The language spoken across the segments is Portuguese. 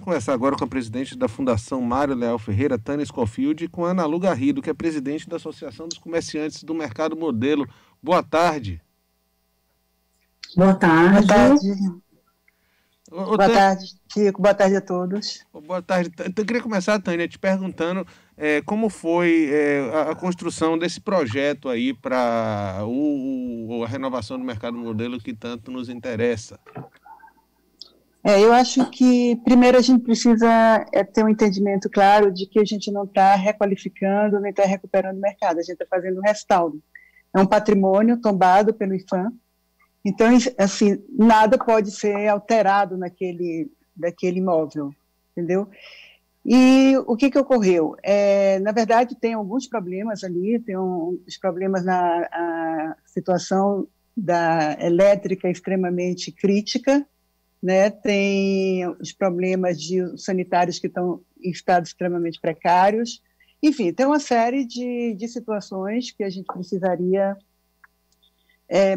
vamos conversar agora com a presidente da Fundação Mário Leal Ferreira, Tânia Scofield, e com a Ana Lu Garrido, que é presidente da Associação dos Comerciantes do Mercado Modelo. Boa tarde. Boa tarde. Boa tarde. Boa Tânia, tarde, Chico. Boa tarde a todos. boa tarde. Eu queria começar, Tânia, te perguntando como foi a construção desse projeto aí para a renovação do mercado modelo que tanto nos interessa. Eu acho que, primeiro, a gente precisa ter um entendimento claro de que a gente não está requalificando, nem está recuperando o mercado, a gente está fazendo um restauro. É um patrimônio tombado pelo IFAM, então, assim, nada pode ser alterado daquele imóvel, entendeu? E o que ocorreu? Na verdade, tem alguns problemas ali, tem os problemas na situação da elétrica extremamente crítica, né? Tem os problemas sanitários que estão em estados extremamente precários, enfim, tem uma série de situações que a gente precisaria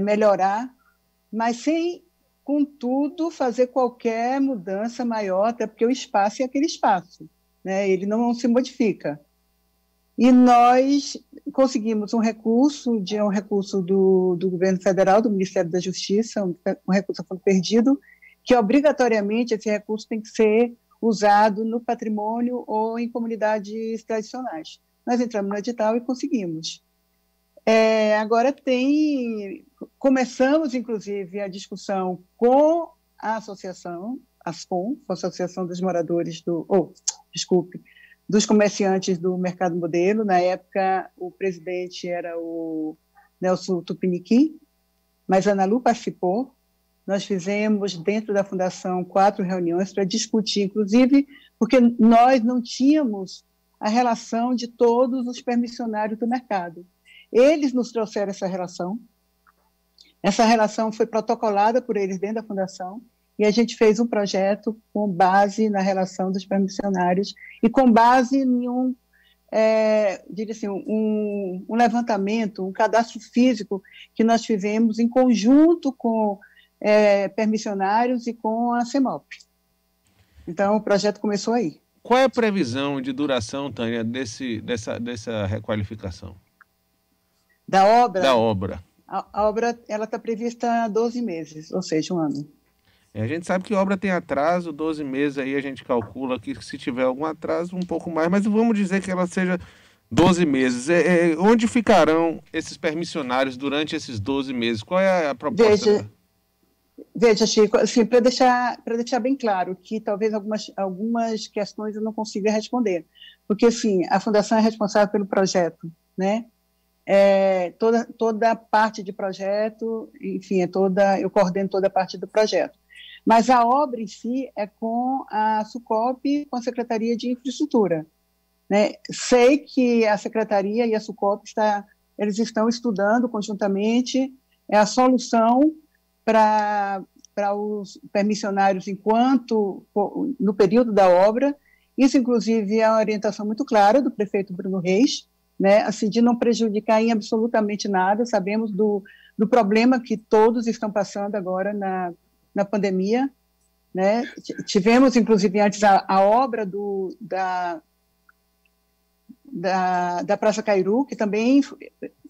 melhorar, mas sem, contudo, fazer qualquer mudança maior, até porque o espaço é aquele espaço, né? Ele não se modifica. E nós conseguimos um recurso do governo federal, do Ministério da Justiça, um recurso a fundo perdido, que obrigatoriamente esse recurso tem que ser usado no patrimônio ou em comunidades tradicionais. Nós entramos no edital e conseguimos. Agora começamos, inclusive, a discussão com a associação, ASCOM, a Associação dos Moradores dos Comerciantes do Mercado Modelo. Na época, o presidente era o Nelson Tupiniquim, mas a Ana Lu participou. Nós fizemos, dentro da Fundação, 4 reuniões para discutir, inclusive, porque nós não tínhamos a relação de todos os permissionários do mercado. Eles nos trouxeram essa relação foi protocolada por eles dentro da Fundação, e a gente fez um projeto com base na relação dos permissionários e com base em um levantamento, um cadastro físico que nós fizemos em conjunto com permissionários e com a CEMOP. Então, o projeto começou aí. Qual é a previsão de duração, Tânia, dessa requalificação? Da obra? Da obra. A obra está prevista há 12 meses, ou seja, um ano. A gente sabe que obra tem atraso, 12 meses aí a gente calcula que se tiver algum atraso, um pouco mais, mas vamos dizer que ela seja 12 meses. Onde ficarão esses permissionários durante esses 12 meses? Qual é a proposta? Veja, Chico, assim, para deixar bem claro que talvez algumas questões eu não consiga responder, porque, assim, a Fundação é responsável pelo projeto, né? Toda a parte de projeto, enfim, eu coordeno toda a parte do projeto. Mas a obra em si é com a SUCOP, com a Secretaria de Infraestrutura, né? Sei que a Secretaria e a SUCOP eles estão estudando conjuntamente a solução para os permissionários no período da obra. Isso, inclusive, é uma orientação muito clara do prefeito Bruno Reis, né, assim, de não prejudicar em absolutamente nada. Sabemos do problema que todos estão passando agora na pandemia, né? Tivemos, inclusive, antes a obra da Praça Cairu, que também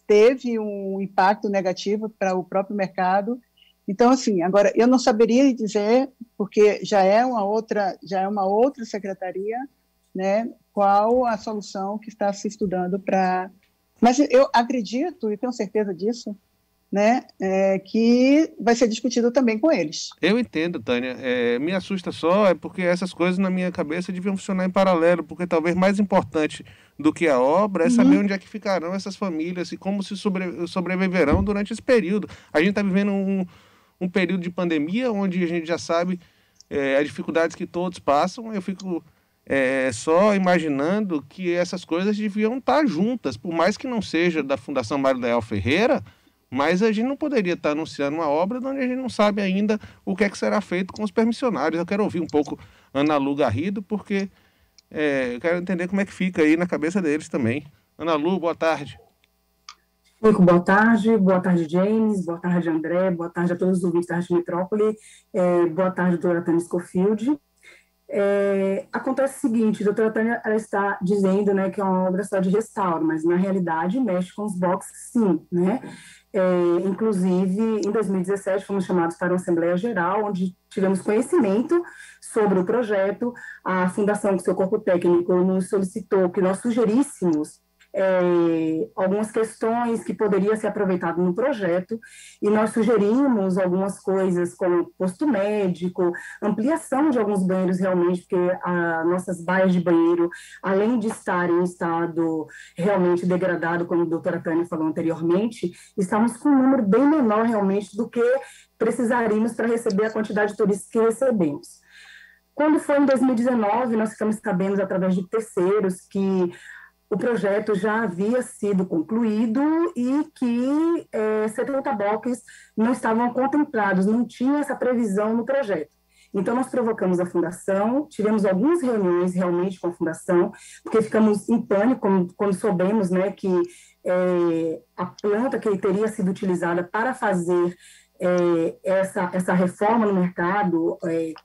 teve um impacto negativo para o próprio mercado. Então, assim, agora, eu não saberia dizer, porque já é uma outra secretaria, né, qual a solução que está se estudando para... Mas eu acredito, e tenho certeza disso, né, que vai ser discutido também com eles. Eu entendo, Tânia. Me assusta só porque essas coisas na minha cabeça deviam funcionar em paralelo, porque talvez mais importante do que a obra é saber onde é que ficarão essas famílias e como se sobreviverão durante esse período. A gente está vivendo um período de pandemia onde a gente já sabe as dificuldades que todos passam. Eu fico só imaginando que essas coisas deviam estar juntas, por mais que não seja da Fundação Mário Leal Ferreira, mas a gente não poderia estar anunciando uma obra onde a gente não sabe ainda o que é que será feito com os permissionários. Eu quero ouvir um pouco Ana Lu Garrido, porque eu quero entender como é que fica aí na cabeça deles também. Ana Lu, boa tarde. Chico, boa tarde, James, boa tarde, André, boa tarde a todos os ouvintes da Rádio Metrópole, boa tarde, doutora Tânia Scofield. Acontece o seguinte, a doutora Tânia, ela está dizendo, né, que é uma obra só de restauro, mas na realidade mexe com os boxes, sim, né? Inclusive, em 2017, fomos chamados para uma Assembleia Geral, onde tivemos conhecimento sobre o projeto. A Fundação, com seu corpo técnico, nos solicitou que nós sugeríssemos algumas questões que poderiam ser aproveitadas no projeto, e nós sugerimos algumas coisas como posto médico, ampliação de alguns banheiros realmente, porque as nossas baias de banheiro, além de estarem em estado realmente degradado, como a doutora Tânia falou anteriormente, estamos com um número bem menor realmente do que precisaríamos para receber a quantidade de turistas que recebemos. Quando foi em 2019, nós ficamos sabendo através de terceiros que o projeto já havia sido concluído e que 70 boxes não estavam contemplados, não tinha essa previsão no projeto. Então, nós provocamos a Fundação, tivemos algumas reuniões realmente com a Fundação, porque ficamos em pânico quando soubemos, né, que a planta que teria sido utilizada para fazer essa reforma no mercado,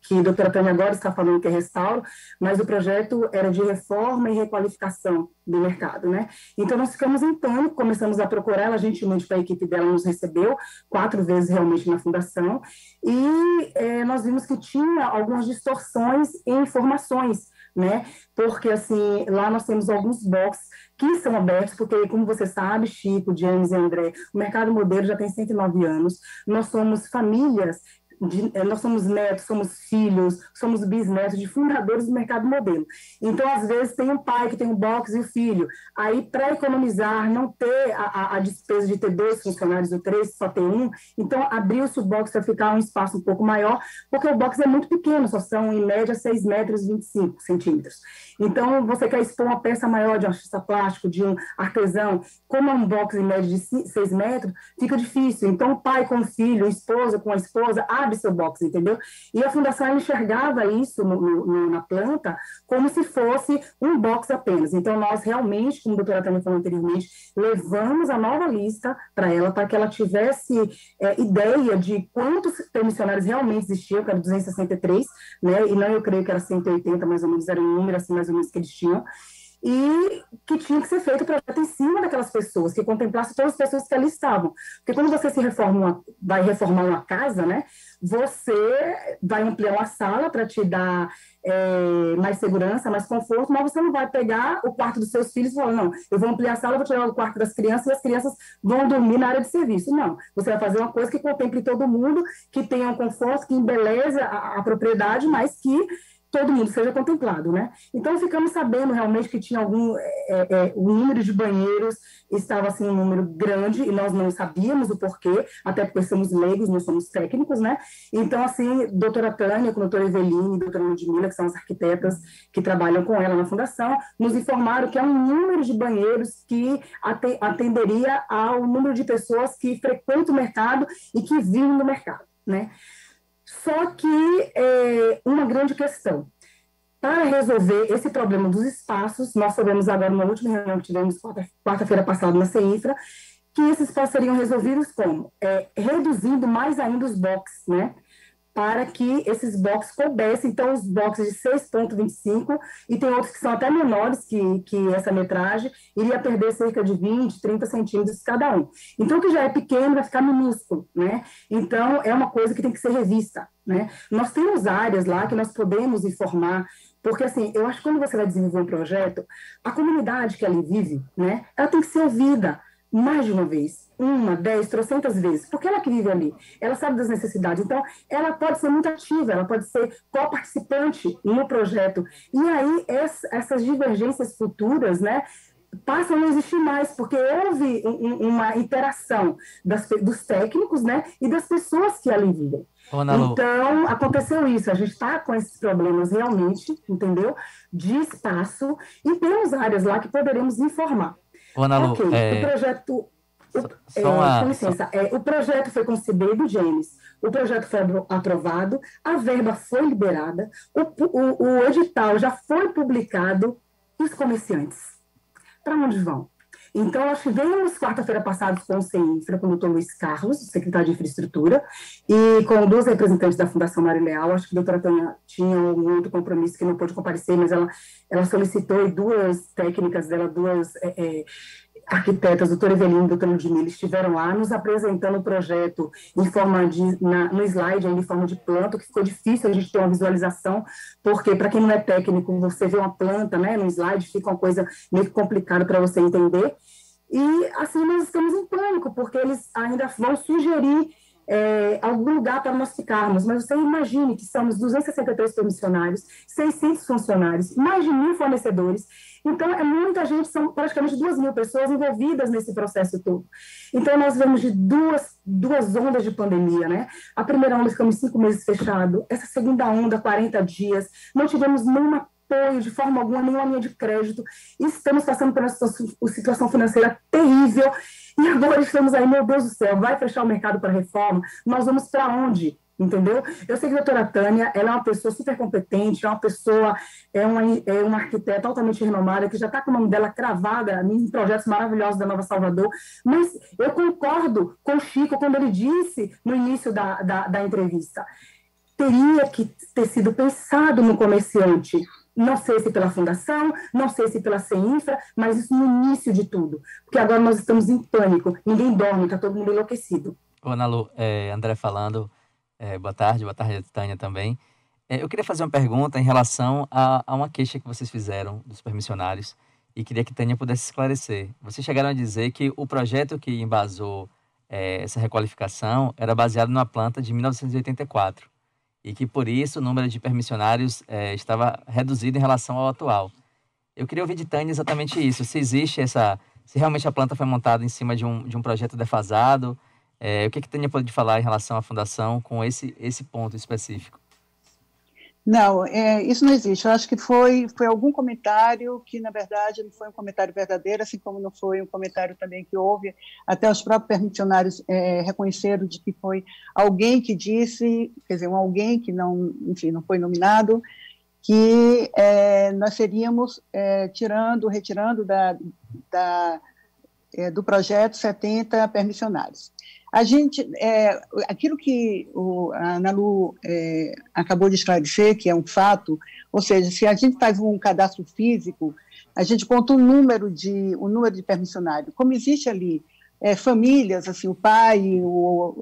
que a doutora Tânia agora está falando que é restauro, mas o projeto era de reforma e requalificação do mercado, né? Então, nós ficamos em pânico, começamos a procurar, ela gentilmente, para a equipe dela, nos recebeu 4 vezes realmente na fundação, e nós vimos que tinha algumas distorções em informações, né? Porque, assim, lá nós temos alguns boxes que são abertos, porque, como você sabe, Chico, James e André, o mercado modelo já tem 109 anos, nós somos famílias, nós somos netos, somos filhos, somos bisnetos de fundadores do mercado modelo. Então, às vezes, tem um pai que tem um box e o filho. Aí, para economizar, não ter a despesa de ter 2 funcionários ou 3, só ter um, então abriu-se o box para ficar um espaço um pouco maior, porque o box é muito pequeno, só são, em média, 6 metros e 25 centímetros. Então, você quer expor uma peça maior de um artista plástico, de um artesão, como é um box em média de 6 metros, fica difícil. Então, o pai com o filho, a esposa com a esposa, abre seu box, entendeu? E a Fundação enxergava isso na planta como se fosse um box apenas. Então, nós realmente, como a doutora Tânia falou anteriormente, levamos a nova lista para ela, para que ela tivesse ideia de quantos permissionários realmente existiam, que era 263, né? E não, eu creio que era 180, mais ou menos, era um número assim, mais ou menos, que eles tinham, e que tinha que ser feito o projeto em cima daquelas pessoas, que contemplasse todas as pessoas que ali estavam. Porque quando você vai reformar uma casa, né, você vai ampliar uma sala para te dar mais segurança, mais conforto, mas você não vai pegar o quarto dos seus filhos e falar, não, eu vou ampliar a sala, vou tirar o quarto das crianças e as crianças vão dormir na área de serviço. Não, você vai fazer uma coisa que contemple todo mundo, que tenha um conforto, que embeleze a propriedade, mas que todo mundo seja contemplado, né? Então, ficamos sabendo realmente que tinha o número de banheiros estava, assim, um número grande, e nós não sabíamos o porquê, até porque somos leigos, não somos técnicos, né? Então, assim, doutora Tânia, com a doutora Eveline, doutora Ludmila, que são as arquitetas que trabalham com ela na Fundação, nos informaram que é um número de banheiros que atenderia ao número de pessoas que frequentam o mercado e que vivem no mercado, né? Só que uma grande questão, para resolver esse problema dos espaços, nós sabemos agora, na última reunião que tivemos quarta-feira passada na CEINFRA, que esses espaços seriam resolvidos como? Reduzindo mais ainda os boxes, né? Para que esses boxes coubessem, então, os boxes de 6,25, e tem outros que são até menores que essa metragem, iria perder cerca de 20, 30 centímetros cada um. Então, o que já é pequeno vai ficar minúsculo, né? Então, é uma coisa que tem que ser revista, né? Nós temos áreas lá que nós podemos informar, porque, assim, eu acho que quando você vai desenvolver um projeto, a comunidade que ali vive, né, ela tem que ser ouvida mais de uma vez, 1, 10, trocentas vezes, porque ela que vive ali, ela sabe das necessidades, então ela pode ser muito ativa, ela pode ser co-participante no projeto, e aí essas divergências futuras, né, passam a não existir mais, porque houve uma interação dos técnicos, né, e das pessoas que ali vivem. Então, aconteceu isso, a gente está com esses problemas realmente, entendeu, de espaço, e temos áreas lá que poderemos informar. Ana Lu, ok, o projeto... com licença, o projeto foi concebido, James, o projeto foi aprovado, a verba foi liberada, o edital já foi publicado, e os comerciantes? Para onde vão? Então, nós tivemos quarta-feira passada com o CEINFRA, com o doutor Luiz Carlos, secretário de Infraestrutura, e com duas representantes da Fundação Mário Leal. Acho que a doutora Tânia tinha um outro compromisso que não pôde comparecer, mas ela solicitou, e duas técnicas dela, duas arquitetas, doutora Evelina e doutora Ludmila, estiveram lá nos apresentando o projeto em forma no slide, ainda em forma de planta, que ficou difícil a gente ter uma visualização, porque, para quem não é técnico, você vê uma planta, né, no slide, fica uma coisa meio complicada para você entender. E, assim, nós estamos em pânico, porque eles ainda vão sugerir algum lugar para nós ficarmos, mas você imagine que somos 263 permissionários, 600 funcionários, mais de 1.000 fornecedores, então é muita gente, são praticamente 2.000 pessoas envolvidas nesse processo todo. Então nós vemos de duas ondas de pandemia, né? A primeira onda ficamos 5 meses fechado, essa segunda onda 40 dias, não tivemos nenhum apoio de forma alguma, nenhuma linha de crédito, e estamos passando por uma situação financeira terrível. E agora estamos aí, meu Deus do céu, vai fechar o mercado para reforma? Nós vamos para onde? Entendeu? Eu sei que a doutora Tânia, ela é uma pessoa super competente, é uma pessoa, uma arquiteta altamente renomada, que já está com o nome dela cravada em projetos maravilhosos da Nova Salvador, mas eu concordo com o Chico quando ele disse no início da entrevista, teria que ter sido pensado no comerciante, não sei se pela fundação, não sei se pela CEINFRA, mas isso no início de tudo, porque agora nós estamos em pânico, ninguém dorme, está todo mundo enlouquecido. Ô, Ana Lu, André falando, boa tarde, Tânia também. Eu queria fazer uma pergunta em relação a uma queixa que vocês fizeram dos permissionários e queria que Tânia pudesse esclarecer. Vocês chegaram a dizer que o projeto que embasou essa requalificação era baseado numa planta de 1984. E que, por isso, o número de permissionários estava reduzido em relação ao atual. Eu queria ouvir de Tânia exatamente isso. Se existe se realmente a planta foi montada em cima de um projeto defasado, o que Tânia pode falar em relação à fundação com esse ponto específico? Não, isso não existe. Eu acho que foi algum comentário que, na verdade, não foi um comentário verdadeiro, assim como não foi um comentário também que houve, até os próprios permissionários reconheceram de que foi alguém que disse, quer dizer, alguém que não, enfim, não foi nominado, que nós seríamos retirando do projeto 70 permissionários. A gente, aquilo que a Ana Lu acabou de esclarecer, que é um fato, ou seja, se a gente faz um cadastro físico, a gente conta o número de permissionários. Como existe ali famílias, assim, o pai,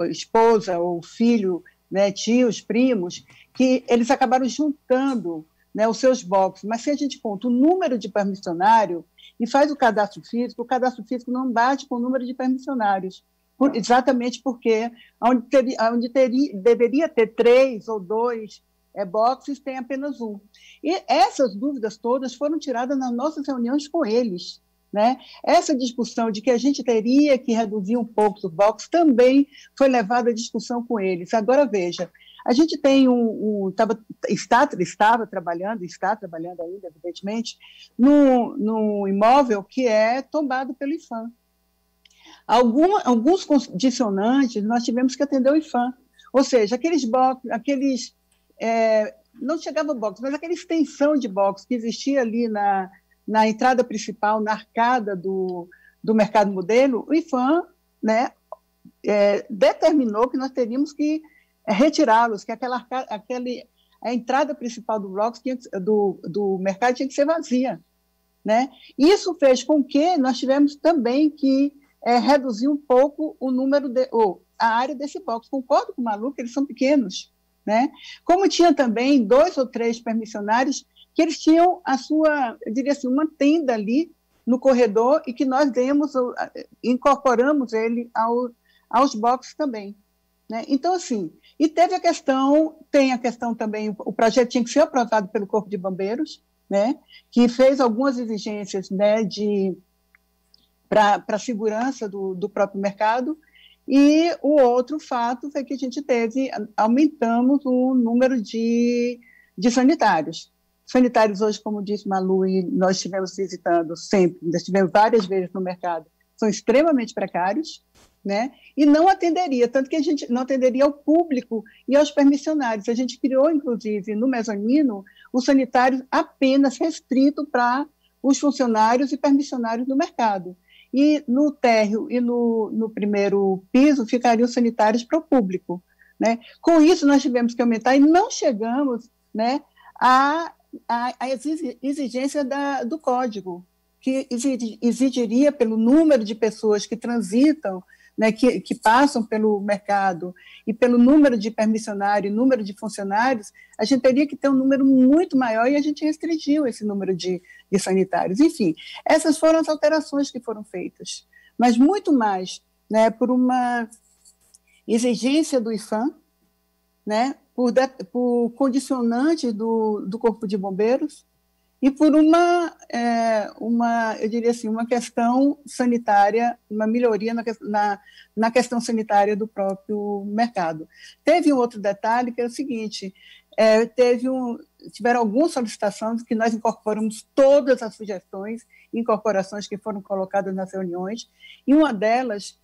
a esposa, o filho, né, tios, primos, que eles acabaram juntando, né, os seus boxes. Mas se a gente conta o número de permissionário e faz o cadastro físico não bate com o número de permissionários. Exatamente porque onde deveria ter 3 ou 2 boxes, tem apenas um. E essas dúvidas todas foram tiradas nas nossas reuniões com eles, né? Essa discussão de que a gente teria que reduzir um pouco os boxes também foi levada à discussão com eles. Agora, veja, a gente tem está trabalhando ainda, evidentemente, num imóvel que é tombado pelo IPHAN. Alguns condicionantes nós tivemos que atender o IPHAN, ou seja, aqueles boxes, não chegava box, mas aquela extensão de box que existia ali na entrada principal, na arcada do Mercado Modelo, o IPHAN, né, determinou que nós teríamos que retirá-los, que a entrada principal do mercado tinha que ser vazia, né? Isso fez com que nós tivemos também que reduzir um pouco o número a área desse box. Concordo com o Malu que eles são pequenos, né? Como tinha também 2 ou 3 permissionários que eles tinham eu diria assim, uma tenda ali no corredor e que nós incorporamos ele aos boxes também, né? Então, assim, e tem a questão também, o projeto tinha que ser aprovado pelo Corpo de Bombeiros, né? Que fez algumas exigências, né, para a segurança do próprio mercado, e o outro fato foi que a gente aumentamos o número de sanitários. Sanitários hoje, como disse Malu, e nós estivemos visitando sempre, nós estivemos várias vezes no mercado, são extremamente precários, né? E não atenderia, tanto que a gente não atenderia ao público e aos permissionários. A gente criou, inclusive, no mezanino, o sanitário apenas restrito para os funcionários e permissionários do mercado. e no térreo e no primeiro piso ficariam sanitários para o público, né? Com isso, nós tivemos que aumentar e não chegamos, né, à exigência do código, que exigiria pelo número de pessoas que transitam, né, que passam pelo mercado e pelo número de permissionários, número de funcionários, a gente teria que ter um número muito maior e a gente restringiu esse número de sanitários. Enfim, essas foram as alterações que foram feitas, mas muito mais, né, por uma exigência do IFAM, né, por condicionantes do Corpo de Bombeiros e por eu diria assim, uma questão sanitária, uma melhoria na questão sanitária do próprio mercado. Teve um outro detalhe que é o seguinte, tiveram algumas solicitações que nós incorporamos todas as sugestões e incorporações que foram colocadas nas reuniões, e uma delas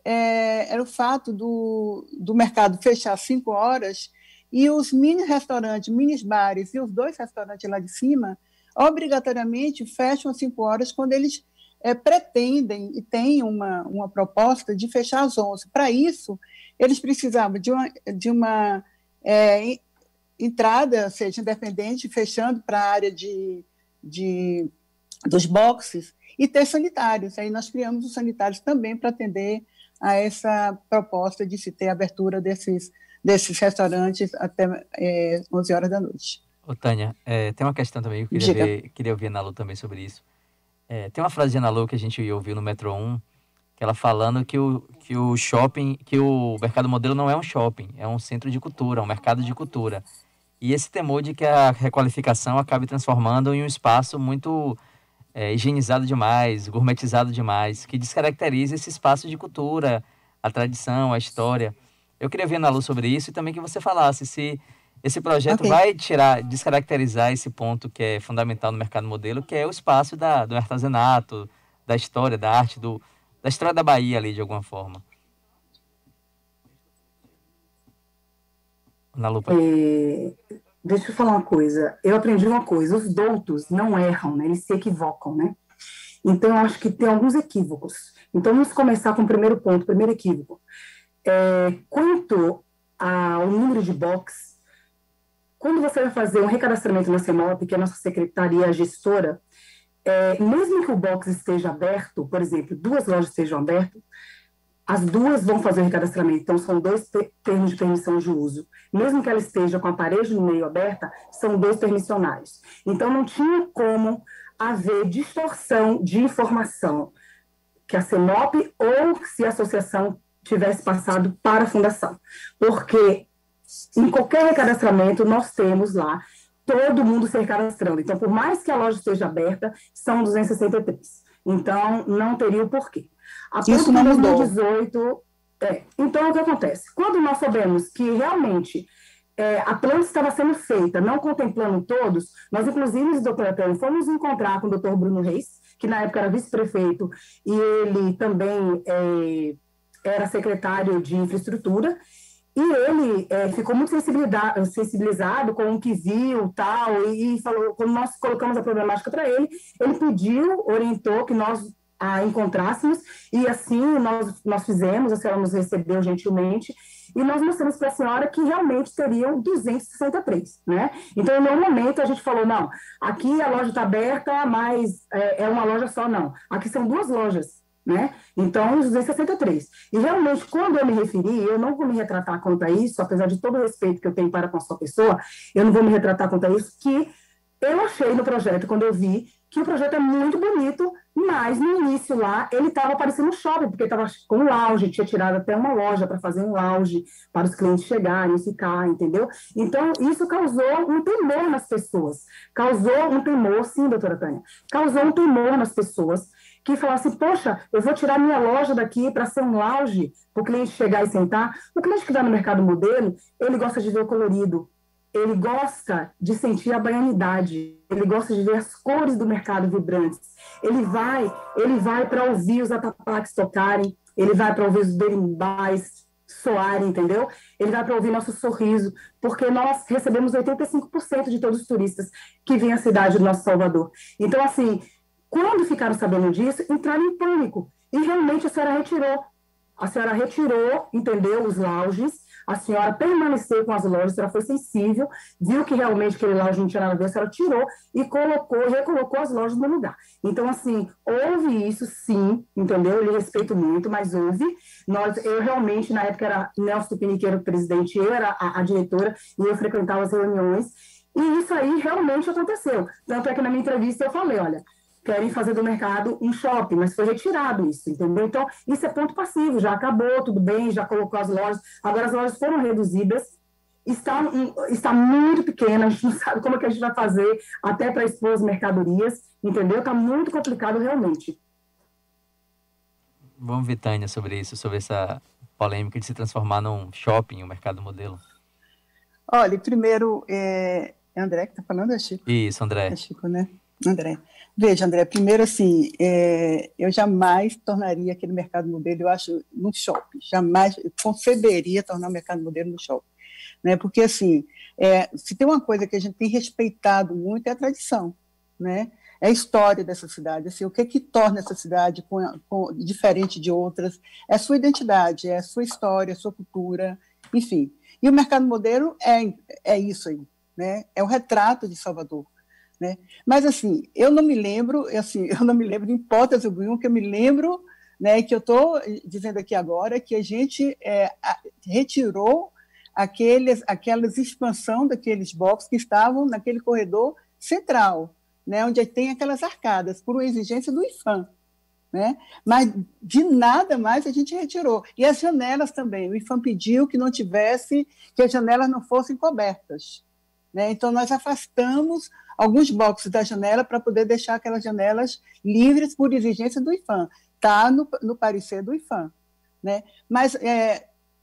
era o fato do mercado fechar às 5 horas e os mini-restaurantes, mini-bares e os 2 restaurantes lá de cima obrigatoriamente fecham às 5 horas quando eles pretendem e têm uma proposta de fechar às 11. Para isso, eles precisavam de uma entrada, seja independente, fechando para a área dos boxes e ter sanitários. Aí nós criamos os sanitários também para atender a essa proposta de se ter abertura desses restaurantes até 11 horas da noite. Ô, Tânia, tem uma questão também, eu queria ouvir a Ana Lu também sobre isso. Tem uma frase de Ana Lu que a gente ouviu no Metro 1, que ela falando que o shopping, que o mercado modelo não é um shopping, é um centro de cultura, um mercado de cultura. E esse temor de que a requalificação acabe transformando em um espaço muito higienizado demais, gourmetizado demais, que descaracteriza esse espaço de cultura, a tradição, a história. Eu queria ver, Ana Lu, sobre isso e também que você falasse se esse projeto vai descaracterizar esse ponto que é fundamental no mercado modelo, que é o espaço do artesanato, da história, da arte, da história da Bahia ali, de alguma forma. Ana Lu, deixa eu falar uma coisa. Eu aprendi uma coisa. Os doutos não erram, né? Eles se equivocam, né? Então, eu acho que tem alguns equívocos. Então, vamos começar com o primeiro ponto, o primeiro equívoco. Quanto ao número de box, quando você vai fazer um recadastramento na CEMOP, que é a nossa secretaria gestora, mesmo que o box esteja aberto, por exemplo, 2 lojas estejam abertas, as 2 vão fazer o recadastramento, então são 2 termos de permissão de uso. Mesmo que ela esteja com a parede no meio aberta, são 2 permissionários. Então não tinha como haver distorção de informação que a CEMOP ou se a associação tivesse passado para a fundação. Porque em qualquer recadastramento nós temos lá todo mundo se recadastrando. Então, por mais que a loja esteja aberta, são 263. Então, não teria o porquê. Isso não mudou. 2018, então, o que acontece? Quando nós soubemos que realmente a planta estava sendo feita, não contemplando todos, nós, inclusive, doutora Tânia, fomos encontrar com o doutor Bruno Reis, que na época era vice-prefeito, e ele também era secretário de infraestrutura, e ele ficou muito sensibilizado com o que viu tal, e falou, quando nós colocamos a problemática para ele pediu, orientou que nós a encontrássemos, e assim nós fizemos, a senhora nos recebeu gentilmente, e nós mostramos para a senhora que realmente teriam 263, né? Então, em nenhum momento a gente falou, não, aqui a loja está aberta, mas é uma loja só, não. Aqui são 2 lojas, né? Então, os 263. E realmente, quando eu me referi, eu não vou me retratar quanto a isso, apesar de todo o respeito que eu tenho para com a sua pessoa, eu não vou me retratar quanto a isso, que eu achei no projeto, quando eu vi, que o projeto é muito bonito, mas no início lá, ele estava parecendo um shopping, porque estava com um lounge, tinha tirado até uma loja para fazer um lounge, para os clientes chegarem, ficar, entendeu? Então, isso causou um temor nas pessoas. Causou um temor, sim, doutora Tânia, causou um temor nas pessoas, que falaram assim, poxa, eu vou tirar minha loja daqui para ser um lounge, para o cliente chegar e sentar. O cliente que está no mercado modelo, ele gosta de ver o colorido, ele gosta de sentir a baianidade, ele gosta de ver as cores do mercado vibrantes, ele vai para ouvir os atapaques tocarem, ele vai para ouvir os berimbais soarem, entendeu? Ele vai para ouvir nosso sorriso, porque nós recebemos 85% de todos os turistas que vêm à cidade do nosso Salvador. Então, assim, quando ficaram sabendo disso, entraram em pânico. E realmente a senhora retirou. A senhora retirou, entendeu, os lounges, a senhora permaneceu com as lojas, a senhora foi sensível, viu que realmente aquele lounge não tinha nada a ver, a senhora tirou e recolocou as lojas no lugar. Então, assim, houve isso sim, entendeu? Eu lhe respeito muito, mas houve. Eu realmente, na época, era Nelson Tupini, que era o presidente, eu era a diretora, e eu frequentava as reuniões, e isso aí realmente aconteceu. Tanto é que na minha entrevista eu falei, olha, querem fazer do mercado um shopping, mas foi retirado isso, entendeu? Então, isso é ponto passivo, já acabou, tudo bem, já colocou as lojas, agora as lojas foram reduzidas, está muito pequena, a gente não sabe como é que a gente vai fazer até para expor as mercadorias, entendeu? Está muito complicado realmente. Vamos ver, Tânia, sobre isso, sobre essa polêmica de se transformar num shopping, um mercado modelo. Olha, primeiro, André que está falando, é Chico? Isso, André. É Chico, né? André. Veja, André, primeiro, assim, eu jamais tornaria aquele mercado modelo, eu acho, num shopping. Jamais conceberia tornar o mercado modelo no shopping. Né? Porque, assim, se tem uma coisa que a gente tem respeitado muito é a tradição, né? É a história dessa cidade, assim, o que torna essa cidade diferente de outras, é a sua identidade, é a sua história, a sua cultura, enfim. E o mercado modelo é isso aí, né? É o retrato de Salvador. Né? Mas, assim, eu não me lembro de hipótese alguma, que eu me lembro, né, que eu estou dizendo aqui agora, que a gente retirou aquelas expansão daqueles boxes que estavam naquele corredor central, né, onde tem aquelas arcadas, por uma exigência do IPHAN. Né? Mas de nada mais a gente retirou. E as janelas também, o IPHAN pediu que que as janelas não fossem cobertas. Né? Então, nós afastamos alguns boxes da janela para poder deixar aquelas janelas livres por exigência do IPHAN. Está no parecer do IPHAN. Né? Mas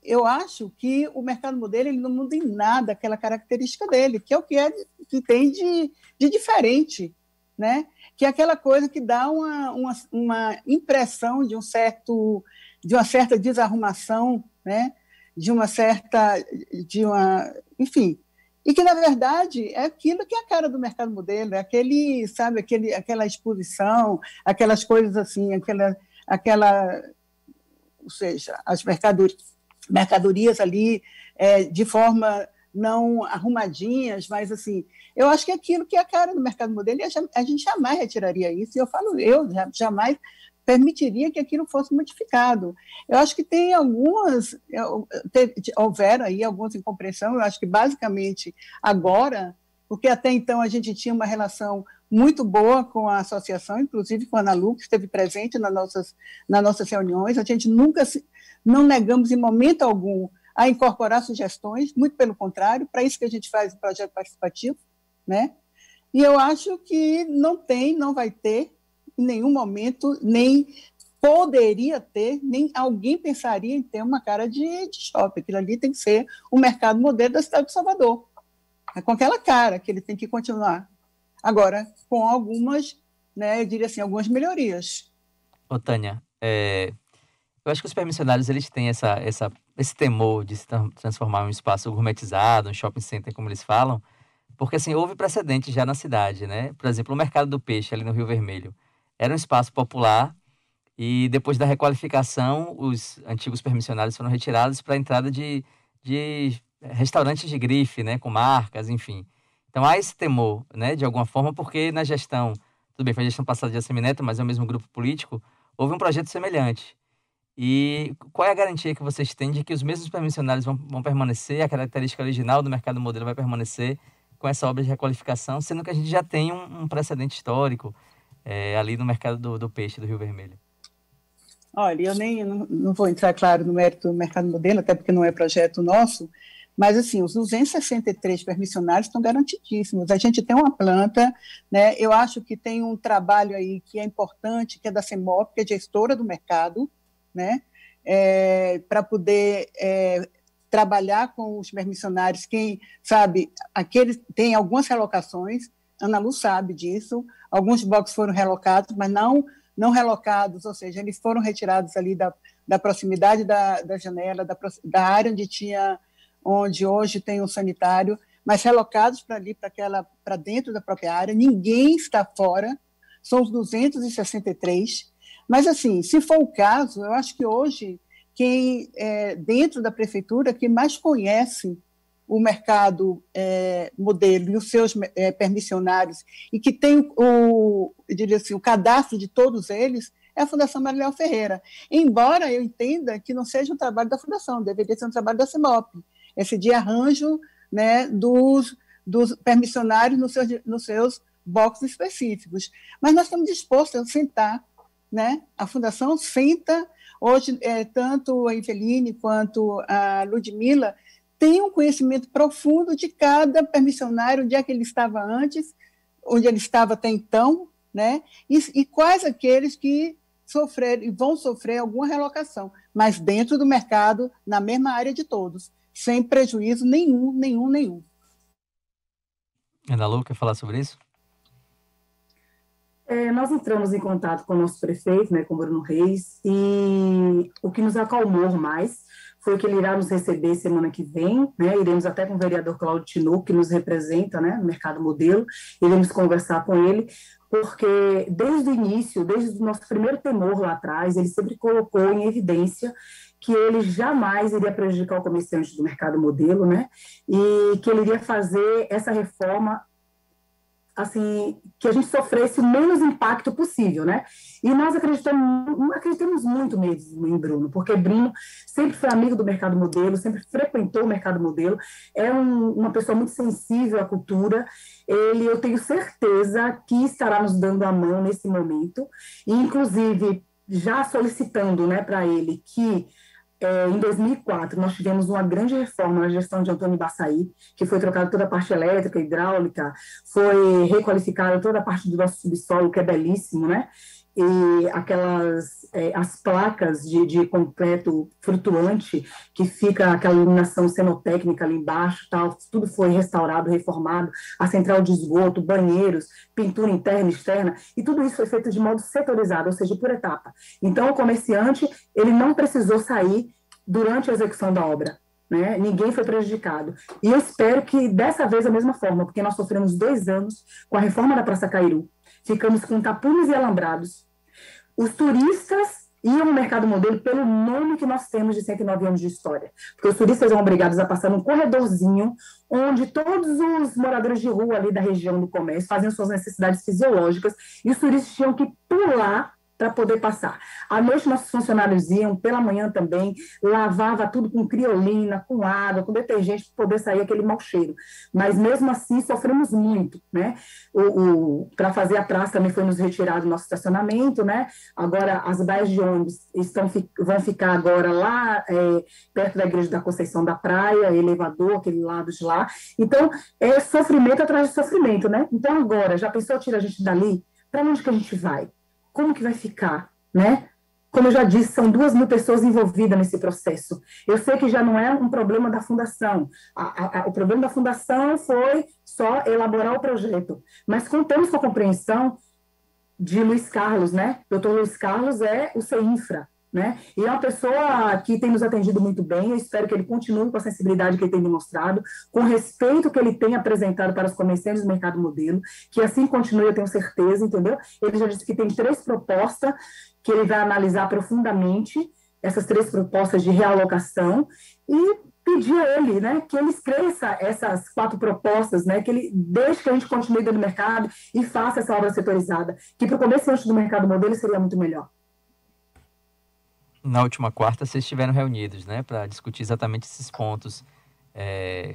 eu acho que o mercado modelo ele não muda em nada aquela característica dele, que é o que tem de diferente. Né? Que é aquela coisa que dá uma impressão de uma certa desarrumação, né? Enfim, e que, na verdade, é aquilo que é a cara do mercado modelo, é aquela exposição, aquelas coisas assim, ou seja, as mercadorias ali de forma não arrumadinhas, mas assim, eu acho que é aquilo que é a cara do mercado modelo, e a gente jamais retiraria isso, e eu jamais permitiria que aquilo fosse modificado. Eu acho que tem houveram aí algumas incompreensões, eu acho que basicamente agora, porque até então a gente tinha uma relação muito boa com a associação, inclusive com a Ana Lu, que esteve presente nas nossas reuniões, a gente não negamos em momento algum a incorporar sugestões, muito pelo contrário, para isso que a gente faz o projeto participativo, né? E eu acho que não vai ter, em nenhum momento, nem poderia ter, nem alguém pensaria em ter uma cara de shopping. Aquilo ali tem que ser o mercado modelo da cidade de Salvador. É com aquela cara que ele tem que continuar. Agora, com algumas, né, eu diria assim, algumas melhorias. Ô, Tânia, eu acho que os permissionários eles têm esse temor de se transformar em um espaço gourmetizado, um shopping center, como eles falam, porque assim, houve precedente já na cidade, né? Por exemplo, o Mercado do Peixe, ali no Rio Vermelho, era um espaço popular e depois da requalificação, os antigos permissionários foram retirados para a entrada de restaurantes de grife, né? Com marcas, enfim. Então há esse temor, né? De alguma forma, porque na gestão, tudo bem, foi a gestão passada de Assemineto, mas é o mesmo grupo político, houve um projeto semelhante. E qual é a garantia que vocês têm de que os mesmos permissionários vão permanecer, a característica original do mercado modelo vai permanecer com essa obra de requalificação, sendo que a gente já tem um precedente histórico ali no mercado do peixe do Rio Vermelho? Olha, eu não vou entrar, claro, no mérito do mercado modelo, até porque não é projeto nosso, mas, assim, os 263 permissionários estão garantidíssimos. A gente tem uma planta, né? Eu acho que tem um trabalho aí que é importante, que é da CEMOP, que é gestora do mercado, né? Para poder trabalhar com os permissionários, quem sabe, tem algumas relocações, Ana Lu sabe disso, alguns boxes foram relocados, mas não relocados, ou seja, eles foram retirados ali da proximidade da janela, da área onde hoje tem um sanitário, mas relocados para ali, para dentro da própria área, ninguém está fora, são os 263. Mas, assim, se for o caso, eu acho que hoje, quem dentro da prefeitura, quem mais conhece o mercado modelo e os seus permissionários, e que tem eu diria assim, o cadastro de todos eles, é a Fundação Mariléo Ferreira. Embora eu entenda que não seja um trabalho da Fundação, deveria ser um trabalho da CEMOP, esse de arranjo, né, dos permissionários nos seus boxes específicos. Mas nós estamos dispostos a sentar, né? A Fundação senta, hoje, tanto a Eveline quanto a Ludmila têm um conhecimento profundo de cada permissionário, onde é que ele estava antes, onde ele estava até então, né? E quais aqueles que sofreram e vão sofrer alguma relocação, mas dentro do mercado, na mesma área de todos, sem prejuízo nenhum. Ana Lu, quer falar sobre isso? Nós entramos em contato com o nosso prefeito, né, com o Bruno Reis, e o que nos acalmou mais foi que ele irá nos receber semana que vem, né, iremos até com o vereador Cláudio Tinoco, que nos representa, né, no mercado modelo, iremos conversar com ele, porque desde o início, desde o nosso primeiro temor lá atrás, ele sempre colocou em evidência que ele jamais iria prejudicar o comerciante do mercado modelo, né, e que ele iria fazer essa reforma assim, que a gente sofresse o menos impacto possível, né? E nós acreditamos muito mesmo em Bruno, porque Bruno sempre foi amigo do mercado modelo, sempre frequentou o mercado modelo, é uma pessoa muito sensível à cultura, eu tenho certeza que estará nos dando a mão nesse momento, e inclusive já solicitando, né, para ele que em 2004, nós tivemos uma grande reforma na gestão de Antônio Baçaí, que foi trocada toda a parte elétrica, hidráulica, foi requalificada toda a parte do nosso subsolo, que é belíssimo, né? E as placas de concreto flutuante, que fica aquela iluminação cenotécnica ali embaixo, tal, tudo foi restaurado, reformado, a central de esgoto, banheiros, pintura interna e externa, e tudo isso foi feito de modo setorizado, ou seja, por etapa. Então, o comerciante, ele não precisou sair durante a execução da obra, né? Ninguém foi prejudicado. E eu espero que dessa vez da mesma forma, porque nós sofremos 2 anos com a reforma da Praça Cairu, ficamos com tapumes e alambrados. Os turistas iam no mercado modelo pelo nome que nós temos de 109 anos de história, porque os turistas eram obrigados a passar num corredorzinho onde todos os moradores de rua ali da região do comércio faziam suas necessidades fisiológicas e os turistas tinham que pular para poder passar. À noite, nossos funcionários iam, pela manhã também, lavava tudo com criolina, com água, com detergente, para poder sair aquele mau cheiro. Mas, mesmo assim, sofremos muito, né? Para fazer a praça também foi nos retirado o nosso estacionamento, né? Agora, as baias de ônibus vão ficar agora lá, perto da Igreja da Conceição da Praia, elevador, aquele lado de lá. Então, é sofrimento atrás de sofrimento, né? Então, agora, já pensou tirar a gente dali? Para onde que a gente vai? Como que vai ficar, né? Como eu já disse, são 2.000 pessoas envolvidas nesse processo. Eu sei que já não é um problema da fundação. O problema da fundação foi só elaborar o projeto. Mas contamos com a compreensão de Luiz Carlos, né? Doutor Luiz Carlos é o CEINFRA, né? E é uma pessoa que tem nos atendido muito bem. Eu espero que ele continue com a sensibilidade que ele tem demonstrado, com o respeito que ele tem apresentado para os comerciantes do mercado modelo, que assim continue, eu tenho certeza, entendeu? Ele já disse que tem 3 propostas que ele vai analisar profundamente, essas 3 propostas de realocação, e pedir a ele, né, que ele esclareça essas 4 propostas, né, que ele deixe que a gente continue dentro do mercado e faça essa obra setorizada, que para o comerciante do mercado modelo seria muito melhor. Na última quarta, vocês estiveram reunidos, né, para discutir exatamente esses pontos,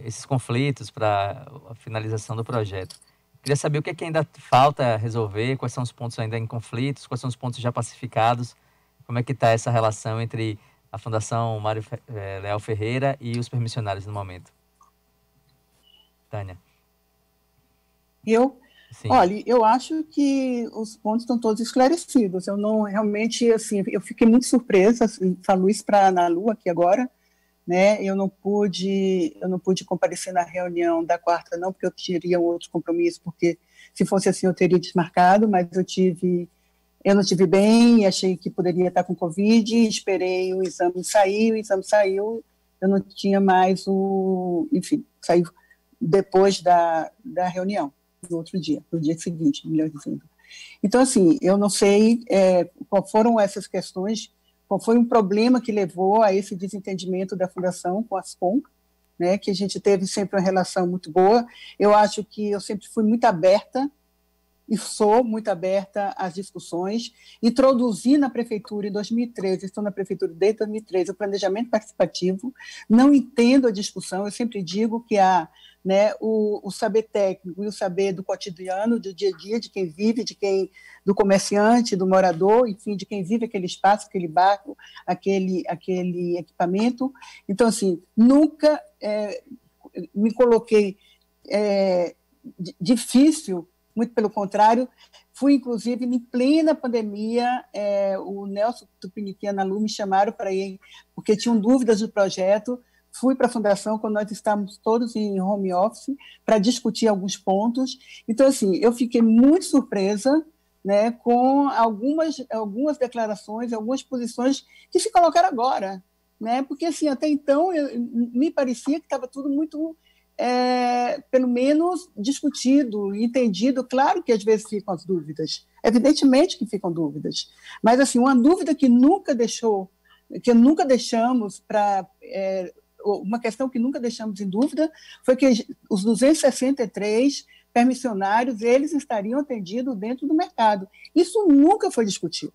esses conflitos para a finalização do projeto. Queria saber o que é que ainda falta resolver, quais são os pontos ainda em conflitos, quais são os pontos já pacificados, como é que está essa relação entre a Fundação Mariléo Ferreira e os permissionários no momento. Tânia. Sim. Olha, eu acho que os pontos estão todos esclarecidos. Eu não realmente, assim, eu fiquei muito surpresa, assim, falo isso para a Ana Lu aqui agora, né? Eu não pude comparecer na reunião da quarta, não, porque eu teria um outro compromisso, porque se fosse assim eu teria desmarcado, mas eu não tive bem, achei que poderia estar com Covid, esperei o exame saiu, eu não tinha mais enfim, saiu depois da reunião, no outro dia, no dia seguinte, melhor dizendo. Então, assim, eu não sei qual foram essas questões, qual foi um problema que levou a esse desentendimento da Fundação com a Ascom, né, que a gente teve sempre uma relação muito boa. Eu acho que eu sempre fui muito aberta, e sou muito aberta às discussões. Introduzi na prefeitura em 2013, estou na prefeitura desde 2013, o planejamento participativo. Não entendo a discussão, eu sempre digo que há, né, o saber técnico e o saber do cotidiano, do dia a dia, de quem vive, do comerciante, do morador, enfim, de quem vive aquele espaço, aquele bairro, aquele equipamento. Então, assim, nunca me coloquei difícil. Muito pelo contrário, fui, inclusive, em plena pandemia, o Nelson Tupiniquim e a Ana Lu me chamaram para ir, porque tinham dúvidas do projeto, fui para a Fundação, quando nós estávamos todos em home office, para discutir alguns pontos. Então, assim, eu fiquei muito surpresa, né, com algumas declarações, algumas posições que se colocaram agora, né, porque, assim, até então, me parecia que estava tudo muito... pelo menos discutido, entendido. Claro que às vezes ficam as dúvidas, evidentemente que ficam dúvidas, mas assim, uma dúvida que nunca deixamos uma questão que nunca deixamos em dúvida foi que os 263 permissionários, eles estariam atendidos dentro do mercado. Isso nunca foi discutido,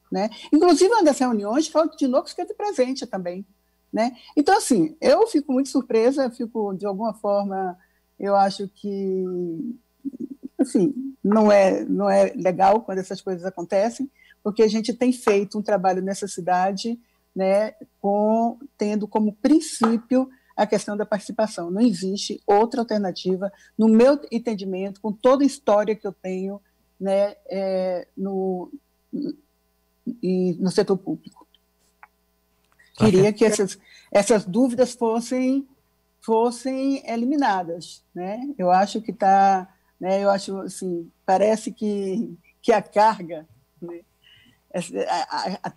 né? Inclusive, uma das reuniões, Cláudio Tinoco esteve presente também, né? Então, assim, eu fico muito surpresa, de alguma forma, eu acho que, assim, não é legal quando essas coisas acontecem, porque a gente tem feito um trabalho nessa cidade, né, tendo como princípio a questão da participação. Não existe outra alternativa, no meu entendimento, com toda a história que eu tenho, né, no setor público. Queria que essas dúvidas fossem eliminadas, né? Eu acho que está, né? Eu acho, assim, parece que a carga, né?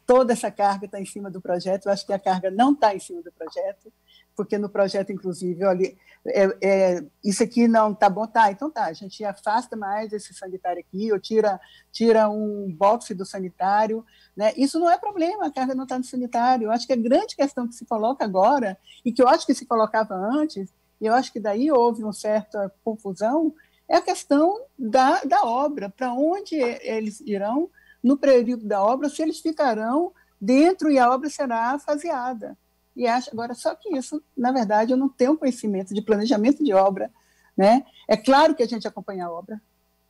Toda essa carga está em cima do projeto. Eu acho que a carga não está em cima do projeto, porque no projeto, inclusive, olha, isso aqui não está bom, tá, então tá, a gente afasta mais esse sanitário aqui, ou tira um boxe do sanitário, né? Isso não é problema, a carga não está no sanitário. Eu acho que a grande questão que se coloca agora, e que eu acho que se colocava antes, e eu acho que daí houve uma certa confusão, é a questão da obra, para onde eles irão no período da obra, se eles ficarão dentro e a obra será faseada. E acho, agora, só que isso, na verdade, eu não tenho conhecimento de planejamento de obra, né? É claro que a gente acompanha a obra,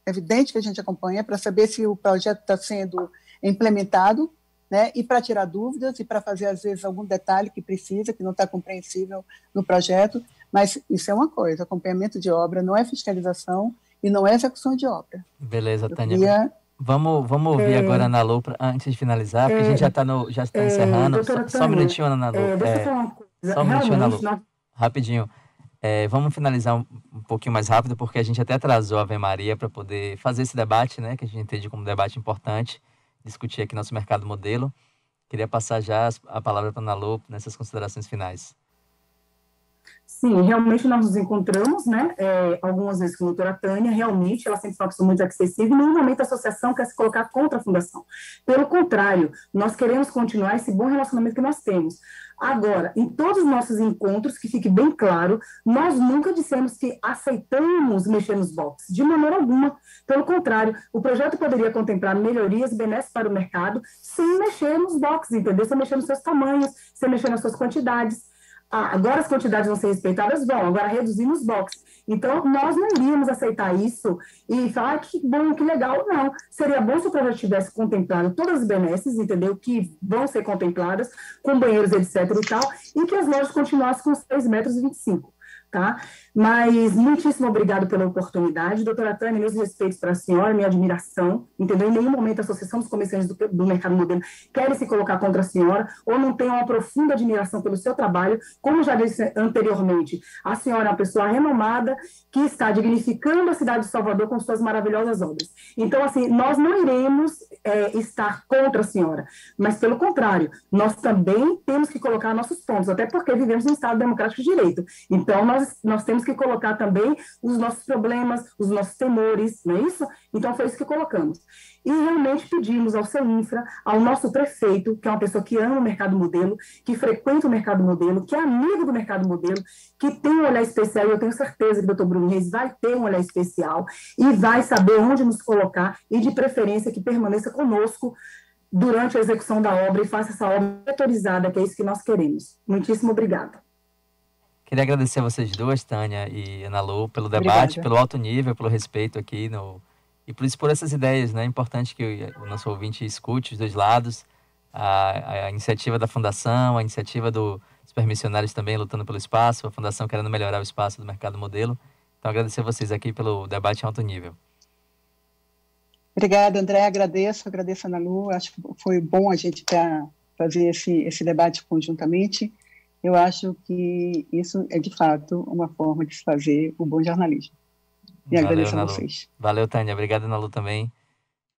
é evidente que a gente acompanha para saber se o projeto está sendo implementado, né? E para tirar dúvidas e para fazer, às vezes, algum detalhe que precisa, que não está compreensível no projeto, mas isso é uma coisa, acompanhamento de obra não é fiscalização e não é execução de obra. Beleza, Tânia. Vamos ouvir agora a Ana Lu, antes de finalizar, porque a gente já está encerrando. Só um minutinho, Ana Lu. Deixa eu falar uma coisa. Só um minutinho, Ana Lu. Rapidinho. Vamos finalizar um pouquinho mais rápido, porque a gente até atrasou a Ave Maria para poder fazer esse debate, né, que a gente entende como um debate importante, discutir aqui nosso mercado modelo. Queria passar já a palavra para a Ana Lu nessas considerações finais. Sim, realmente nós nos encontramos, né, algumas vezes com a doutora Tânia, realmente, ela sempre fala que sou muito acessível, e em nenhum momento a associação quer se colocar contra a Fundação. Pelo contrário, nós queremos continuar esse bom relacionamento que nós temos. Agora, em todos os nossos encontros, que fique bem claro, nós nunca dissemos que aceitamos mexer nos boxes, de maneira alguma. Pelo contrário, o projeto poderia contemplar melhorias benéficas para o mercado sem mexer nos boxes, entendeu? Sem mexer nos seus tamanhos, sem mexer nas suas quantidades. Agora as quantidades vão ser respeitadas, agora reduzindo os boxes. Então, nós não iríamos aceitar isso e falar que bom, que legal, não. Seria bom se o projeto tivesse contemplado todas as benesses, entendeu? Que vão ser contempladas, com banheiros, etc. e tal, e que as lojas continuassem com os 3,25 metros. Tá? Mas muitíssimo obrigado pela oportunidade, doutora Tânia, meus respeitos para a senhora, minha admiração, entendeu? Em nenhum momento a Associação dos Comerciantes do Mercado Modelo quer se colocar contra a senhora, ou não tem uma profunda admiração pelo seu trabalho, como já disse anteriormente, a senhora é uma pessoa renomada que está dignificando a cidade de Salvador com suas maravilhosas obras. Então, assim, nós não iremos estar contra a senhora, mas pelo contrário, nós também temos que colocar nossos pontos, até porque vivemos em um Estado democrático de direito. Então, nós temos que colocar também os nossos problemas, os nossos temores, não é isso? Então, foi isso que colocamos. E realmente pedimos ao CEINFRA, ao nosso prefeito, que é uma pessoa que ama o mercado modelo, que frequenta o mercado modelo, que é amigo do mercado modelo, que tem um olhar especial, e eu tenho certeza que o Dr. Bruno Reis vai ter um olhar especial e vai saber onde nos colocar e, de preferência, que permaneça conosco durante a execução da obra e faça essa obra autorizada, que é isso que nós queremos. Muitíssimo obrigada. Queria agradecer a vocês duas, Tânia e Ana Lu, pelo debate, pelo alto nível, pelo respeito aqui e por expor essas ideias, né? É importante que o nosso ouvinte escute os dois lados, a iniciativa da Fundação, a iniciativa dos permissionários também lutando pelo espaço, a Fundação querendo melhorar o espaço do mercado modelo. Então, agradecer a vocês aqui pelo debate em alto nível. Obrigada, André. Agradeço a Ana Lu. Acho que foi bom a gente fazer esse debate conjuntamente. Eu acho que isso é, de fato, uma forma de se fazer o bom jornalismo. E agradeço a vocês. Valeu, Tânia. Obrigado, Ana Lu, também.